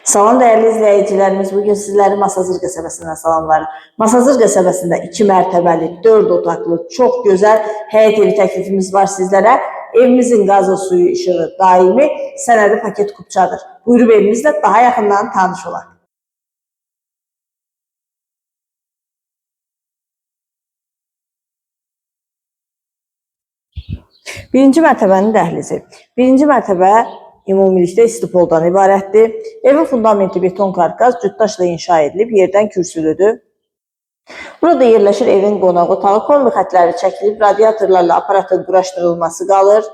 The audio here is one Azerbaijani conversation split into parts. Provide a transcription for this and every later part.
Salam dəyərli izləyicilərimiz, bugün sizləri Masazır qəsəbəsindən salamlarım. Masazır qəsəbəsində 2 mərtəbəli, 4 otaqlı, çox gözəl həyət evi təklifimiz var sizlərə. Evimizin qazı, suyu, işığı daimi, sənədi paket kupçadır. Buyurub evimizlə daha yaxından tanış olaq. Birinci mərtəbənin dəhlizi. Birinci mərtəbə ümumilikdə istipoldan ibarətdir. Evin fundamenti beton karkaz, cütdaşla inşa edilib, yerdən kürsülüdür. Burada yerləşir evin qonaq otağı, kombi xətləri çəkilib, radiatorlarla aparatın quraşdırılması qalır.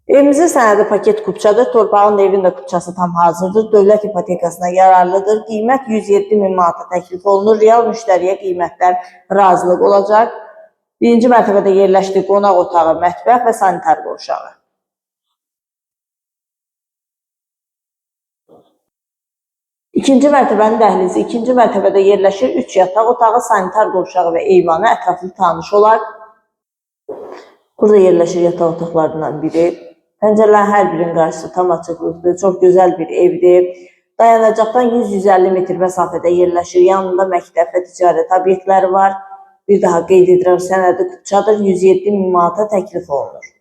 Evimizin sənədi paket kupçadır, torpağın evin də kupçası tam hazırdır, dövlət ipotekasına yararlıdır. Qiymət 107 min manata təklif olunur, real müştəriyə qiymətdən razılıq olacaq. Birinci mərtəbədə yerləşdiyi qonaq otağı, mətbəx və sanitar qovşağı. İkinci mərtəbənin dəhlizi. İkinci mərtəbədə yerləşir 3 yataq otağı, sanitar qovşağı və eyvanı ətraflı tanış olaq. Burada yerləşir yataq otaqlarından biri. Pəncərələrin hər birinin qarşısı tam açıqlıqdır. Çox gözəl bir evdir. Dayanacaqdan 100-150 metr məsafədə yerləşir. Yanında məktəb və ticarət obyektləri var. Bir daha qeyd edirəm, sənədi kupçadır, 107 min manata təklif olunur.